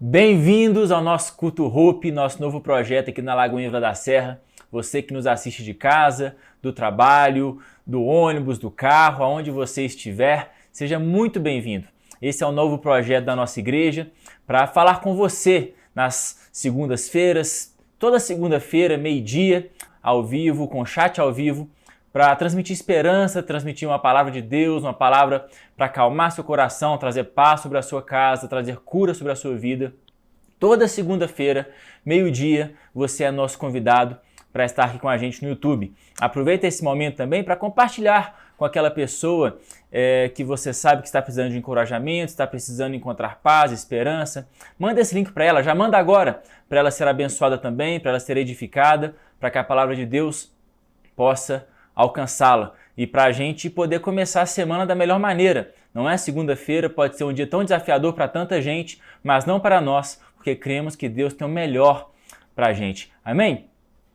Bem-vindos ao nosso Culto Hope, nosso novo projeto aqui na Lagoinha Vila da Serra. Você que nos assiste de casa, do trabalho, do ônibus, do carro, aonde você estiver, seja muito bem-vindo. Esse é o novo projeto da nossa igreja para falar com você nas segundas-feiras, toda segunda-feira, meio-dia, ao vivo, com chat ao vivo, para transmitir esperança, transmitir uma palavra de Deus, uma palavra para acalmar seu coração, trazer paz sobre a sua casa, trazer cura sobre a sua vida. Toda segunda-feira, meio-dia, você é nosso convidado para estar aqui com a gente no YouTube. Aproveita esse momento também para compartilhar com aquela pessoa que você sabe que está precisando de encorajamento, está precisando encontrar paz, esperança. Manda esse link para ela, já manda agora, para ela ser abençoada também, para ela ser edificada, para que a palavra de Deus possa alcançá-la e para a gente poder começar a semana da melhor maneira. Não é segunda-feira, pode ser um dia tão desafiador para tanta gente, mas não para nós, porque cremos que Deus tem o melhor para a gente. Amém?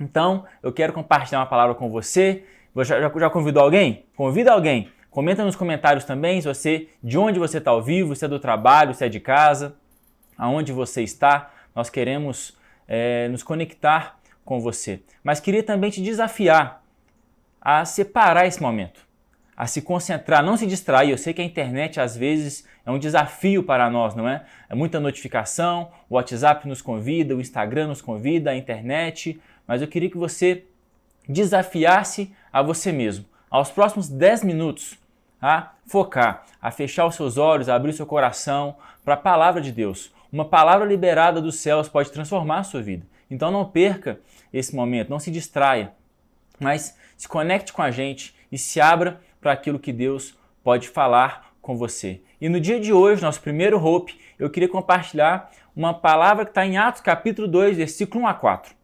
Então, eu quero compartilhar uma palavra com você. Já convidou alguém? Convida alguém. Comenta nos comentários também de onde você está ao vivo, se é do trabalho, se é de casa, aonde você está. Nós queremos nos conectar com você. Mas queria também te desafiar a separar esse momento, a se concentrar, não se distrair. Eu sei que a internet às vezes é um desafio para nós, não é? É muita notificação, o WhatsApp nos convida, o Instagram nos convida, a internet, mas eu queria que você desafiasse a você mesmo, aos próximos 10 minutos, a focar, a fechar os seus olhos, a abrir o seu coração para a palavra de Deus. Uma palavra liberada dos céus pode transformar a sua vida. Então não perca esse momento, não se distraia, mas se conecte com a gente e se abra para aquilo que Deus pode falar com você. E no dia de hoje, nosso primeiro Hope, eu queria compartilhar uma palavra que está em Atos capítulo 2, versículo 1 a 4.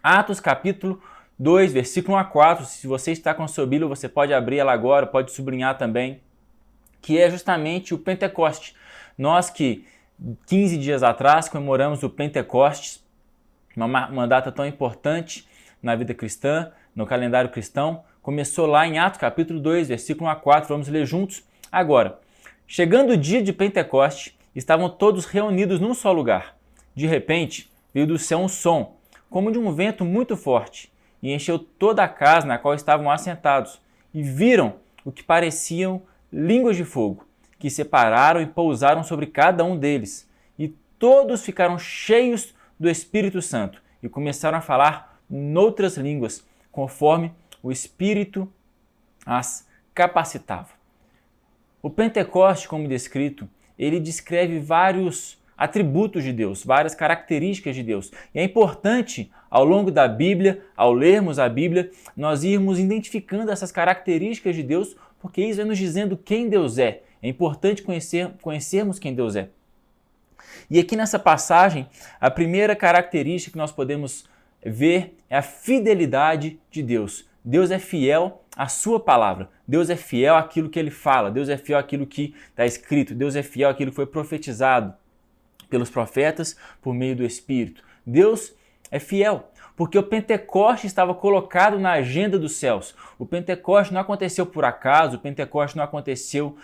Atos capítulo 2, versículo 1 a 4. Se você está com a sua Bíblia, você pode abrir ela agora, pode sublinhar também, que é justamente o Pentecoste. Nós que 15 dias atrás comemoramos o Pentecostes, uma data tão importante na vida cristã, no calendário cristão, começou lá em Atos capítulo 2, versículo 1 a 4, vamos ler juntos agora. Chegando o dia de Pentecoste, estavam todos reunidos num só lugar. De repente, veio do céu um som, como de um vento muito forte, e encheu toda a casa na qual estavam assentados, e viram o que pareciam línguas de fogo, que separaram e pousaram sobre cada um deles, e todos ficaram cheios do Espírito Santo, e começaram a falar noutras línguas, conforme o Espírito as capacitava. O Pentecoste, como descrito, ele descreve vários atributos de Deus, várias características de Deus. E é importante, ao longo da Bíblia, ao lermos a Bíblia, nós irmos identificando essas características de Deus, porque isso vai nos dizendo quem Deus é. É importante conhecermos quem Deus é. E aqui nessa passagem, a primeira característica que nós podemos ver é a fidelidade de Deus. Deus é fiel à sua palavra. Deus é fiel àquilo que ele fala. Deus é fiel àquilo que está escrito. Deus é fiel àquilo que foi profetizado pelos profetas por meio do Espírito. Deus é fiel, porque o Pentecoste estava colocado na agenda dos céus. O Pentecoste não aconteceu por acaso, o Pentecoste não aconteceu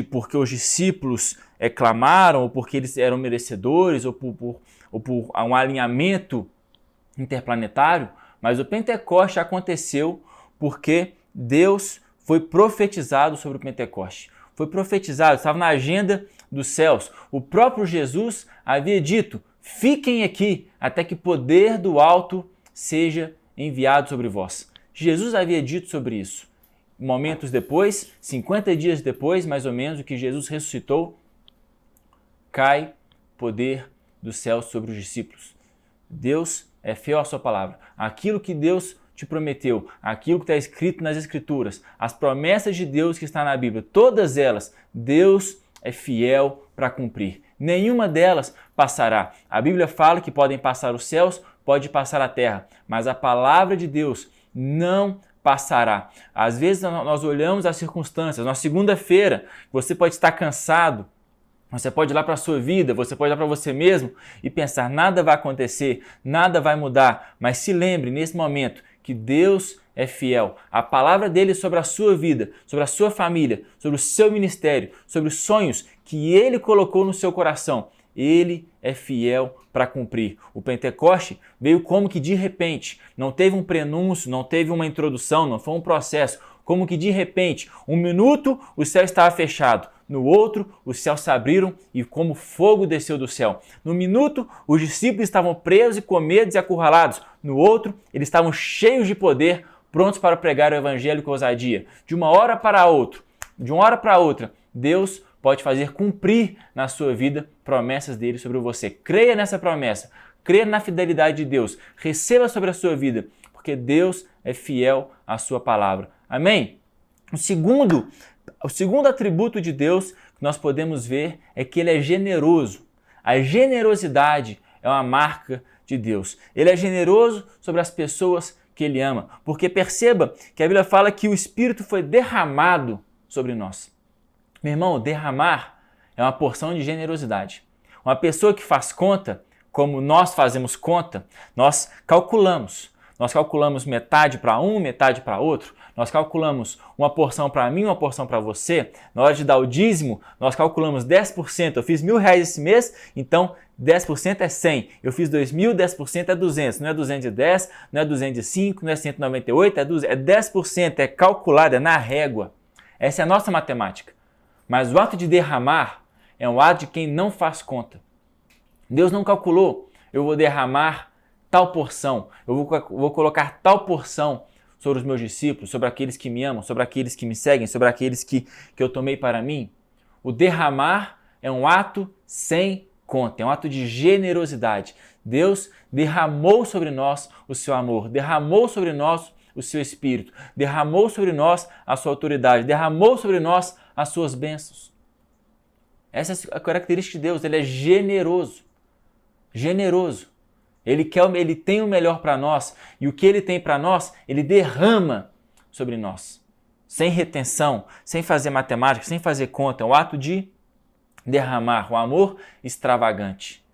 porque os discípulos clamaram, ou porque eles eram merecedores, ou por um alinhamento interplanetário, mas o Pentecoste aconteceu porque Deus foi profetizado sobre o Pentecoste. Foi profetizado, estava na agenda dos céus. O próprio Jesus havia dito: fiquem aqui até que o poder do alto seja enviado sobre vós. Jesus havia dito sobre isso. Momentos depois, 50 dias depois, mais ou menos, que Jesus ressuscitou, cai poder do céu sobre os discípulos. Deus é fiel à sua palavra. Aquilo que Deus te prometeu, aquilo que está escrito nas Escrituras, as promessas de Deus que está na Bíblia, todas elas, Deus é fiel para cumprir. Nenhuma delas passará. A Bíblia fala que podem passar os céus, pode passar a terra, mas a palavra de Deus não passará. Às vezes nós olhamos as circunstâncias. Na segunda-feira, você pode estar cansado, você pode ir lá para a sua vida, você pode ir lá para você mesmo e pensar: nada vai acontecer, nada vai mudar. Mas se lembre nesse momento que Deus é fiel. A palavra dele sobre a sua vida, sobre a sua família, sobre o seu ministério, sobre os sonhos que ele colocou no seu coração, Ele é fiel para cumprir. O Pentecoste veio como que de repente, não teve um prenúncio, não teve uma introdução, não foi um processo. Como que de repente, um minuto o céu estava fechado, no outro os céus se abriram e como fogo desceu do céu. No minuto os discípulos estavam presos e com medo e acurralados, no outro eles estavam cheios de poder, prontos para pregar o evangelho com ousadia. De uma hora para outra, Deus pode fazer cumprir na sua vida promessas dele sobre você. Creia nessa promessa, creia na fidelidade de Deus, receba sobre a sua vida, porque Deus é fiel à sua palavra. Amém? O segundo atributo de Deus que nós podemos ver é que ele é generoso. A generosidade é uma marca de Deus. Ele é generoso sobre as pessoas que ele ama, porque perceba que a Bíblia fala que o Espírito foi derramado sobre nós. Meu irmão, derramar é uma porção de generosidade. Uma pessoa que faz conta, como nós fazemos conta, nós calculamos. Nós calculamos metade para um, metade para outro. Nós calculamos uma porção para mim, uma porção para você. Na hora de dar o dízimo, nós calculamos 10%. Eu fiz R$1.000 esse mês, então 10% é 100. Eu fiz 2.000, 10% é 200. Não é 210, não é 205, não é 198, é 10%. É calculado, é na régua. Essa é a nossa matemática. Mas o ato de derramar é um ato de quem não faz conta. Deus não calculou, eu vou derramar tal porção, eu vou colocar tal porção sobre os meus discípulos, sobre aqueles que me amam, sobre aqueles que me seguem, sobre aqueles que eu tomei para mim. O derramar é um ato sem conta, é um ato de generosidade. Deus derramou sobre nós o seu amor, derramou sobre nós o seu Espírito, derramou sobre nós a sua autoridade, derramou sobre nós as suas bênçãos. Essa é a característica de Deus, ele é generoso. Generoso. Ele tem o melhor para nós e o que ele tem para nós, ele derrama sobre nós. Sem retenção, sem fazer matemática, sem fazer conta. É um ato de derramar o amor extravagante.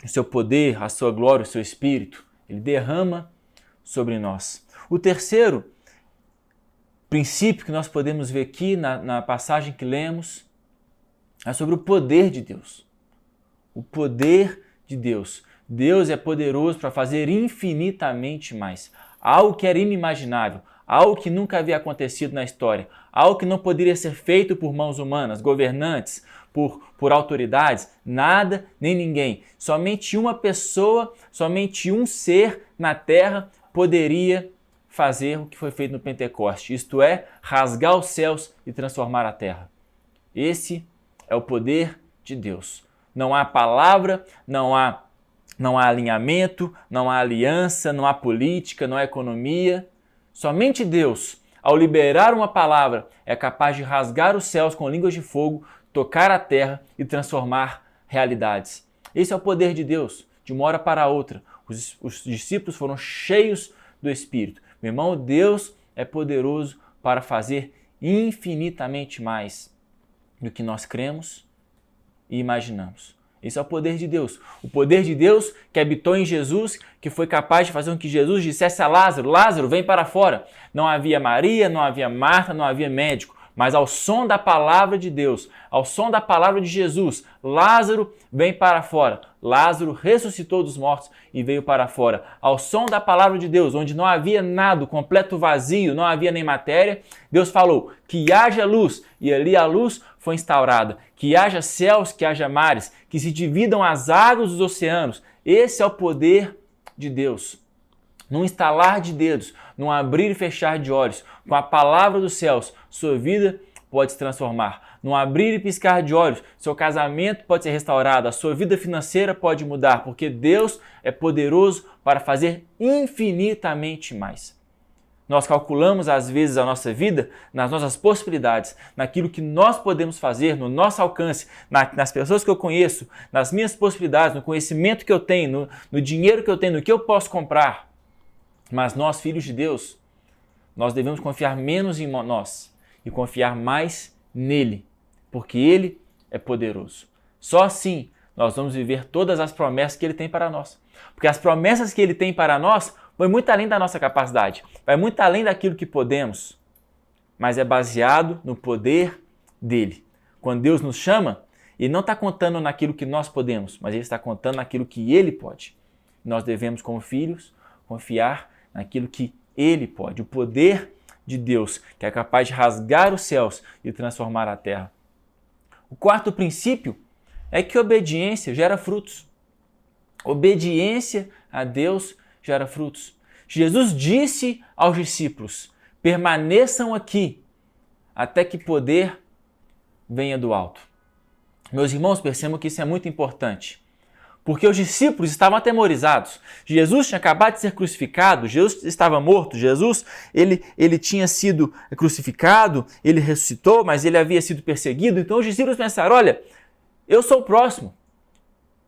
O seu poder, a sua glória, o seu Espírito, ele derrama sobre nós. O terceiro princípio que nós podemos ver aqui na passagem que lemos é sobre o poder de Deus. O poder de Deus. Deus é poderoso para fazer infinitamente mais. Algo que era inimaginável, algo que nunca havia acontecido na história, algo que não poderia ser feito por mãos humanas, governantes, por autoridades, nada nem ninguém. Somente uma pessoa, somente um ser na terra poderia fazer o que foi feito no Pentecoste, isto é, rasgar os céus e transformar a terra. Esse é o poder de Deus. Não há palavra, não há alinhamento, não há aliança, não há política, não há economia. Somente Deus, ao liberar uma palavra, é capaz de rasgar os céus com línguas de fogo, tocar a terra e transformar realidades. Esse é o poder de Deus, de uma hora para outra. Os discípulos foram cheios do Espírito. Meu irmão, Deus é poderoso para fazer infinitamente mais do que nós cremos e imaginamos. Esse é o poder de Deus. O poder de Deus que habitou em Jesus, que foi capaz de fazer com que Jesus dissesse a Lázaro, Lázaro, vem para fora. Não havia Maria, não havia Marta, não havia médico. Mas ao som da palavra de Deus, ao som da palavra de Jesus, Lázaro vem para fora. Lázaro ressuscitou dos mortos e veio para fora. Ao som da palavra de Deus, onde não havia nada, completo vazio, não havia nem matéria, Deus falou que haja luz e ali a luz foi instaurada. Que haja céus, que haja mares, que se dividam as águas dos oceanos. Esse é o poder de Deus. Num estalar de dedos, num abrir e fechar de olhos, com a palavra dos céus, sua vida pode se transformar. Num abrir e piscar de olhos, seu casamento pode ser restaurado, a sua vida financeira pode mudar, porque Deus é poderoso para fazer infinitamente mais. Nós calculamos às vezes a nossa vida nas nossas possibilidades, naquilo que nós podemos fazer, no nosso alcance, nas pessoas que eu conheço, nas minhas possibilidades, no conhecimento que eu tenho, no dinheiro que eu tenho, no que eu posso comprar. Mas nós, filhos de Deus, nós devemos confiar menos em nós e confiar mais nele, porque ele é poderoso. Só assim nós vamos viver todas as promessas que ele tem para nós. Porque as promessas que ele tem para nós vão muito além da nossa capacidade, vai muito além daquilo que podemos, mas é baseado no poder dele. Quando Deus nos chama, Ele não está contando naquilo que nós podemos, mas Ele está contando naquilo que Ele pode. Nós devemos, como filhos, confiar naquilo que Ele pode. O poder de Deus, que é capaz de rasgar os céus e transformar a terra. O quarto princípio é que obediência gera frutos. Obediência a Deus gera frutos. Jesus disse aos discípulos: permaneçam aqui até que poder venha do alto. Meus irmãos, percebam que isso é muito importante, porque os discípulos estavam atemorizados. Jesus tinha acabado de ser crucificado, Jesus estava morto, Jesus ele tinha sido crucificado, ele ressuscitou, mas ele havia sido perseguido. Então os discípulos pensaram: olha, eu sou o próximo.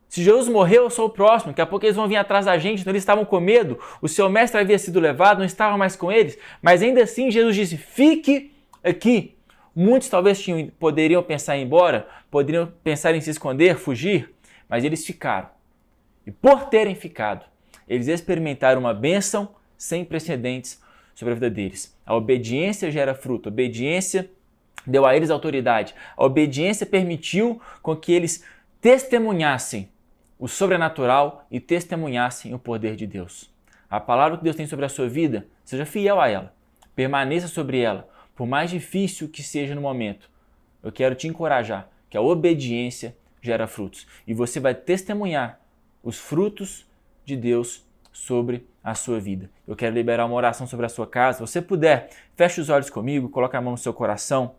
Se Jesus morreu, eu sou o próximo. Daqui a pouco eles vão vir atrás da gente. Então eles estavam com medo. O seu mestre havia sido levado, não estava mais com eles. Mas ainda assim Jesus disse: fique aqui. Muitos talvez poderiam pensar em ir embora, poderiam pensar em se esconder, fugir, mas eles ficaram. E por terem ficado, eles experimentaram uma bênção sem precedentes sobre a vida deles. A obediência gera fruto. A obediência deu a eles autoridade. A obediência permitiu com que eles testemunhassem o sobrenatural e testemunhassem o poder de Deus. A palavra que Deus tem sobre a sua vida, seja fiel a ela. Permaneça sobre ela, por mais difícil que seja no momento. Eu quero te encorajar que a obediência gera frutos. E você vai testemunhar os frutos de Deus sobre a sua vida. Eu quero liberar uma oração sobre a sua casa. Se você puder, feche os olhos comigo, coloque a mão no seu coração.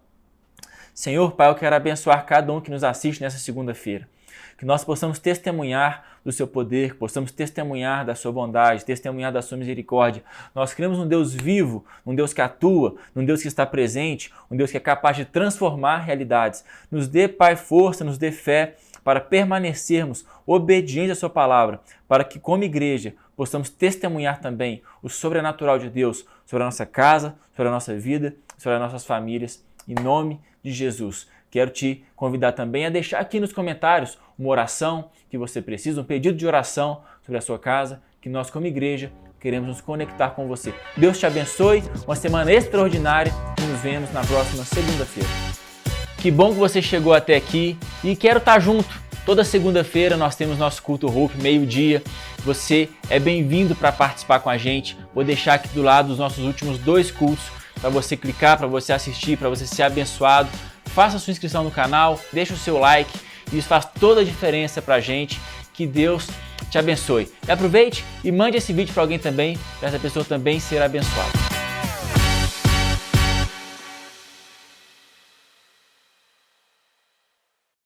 Senhor, Pai, eu quero abençoar cada um que nos assiste nessa segunda-feira. Que nós possamos testemunhar do seu poder, que possamos testemunhar da sua bondade, testemunhar da sua misericórdia. Nós cremos num Deus vivo, num Deus que atua, num Deus que está presente, um Deus que é capaz de transformar realidades. Nos dê, Pai, força, nos dê fé para permanecermos obedientes à sua palavra, para que, como igreja, possamos testemunhar também o sobrenatural de Deus sobre a nossa casa, sobre a nossa vida, sobre as nossas famílias, em nome de Jesus. Quero te convidar também a deixar aqui nos comentários uma oração que você precisa, um pedido de oração sobre a sua casa, que nós como igreja queremos nos conectar com você. Deus te abençoe, uma semana extraordinária e nos vemos na próxima segunda-feira. Que bom que você chegou até aqui e quero estar junto. Toda segunda-feira nós temos nosso culto Hope, meio-dia. Você é bem-vindo para participar com a gente. Vou deixar aqui do lado os nossos últimos 2 cultos para você clicar, para você assistir, para você ser abençoado. Faça a sua inscrição no canal, deixa o seu like, isso faz toda a diferença pra gente. Que Deus te abençoe. E aproveite e mande esse vídeo para alguém também, para essa pessoa também ser abençoada.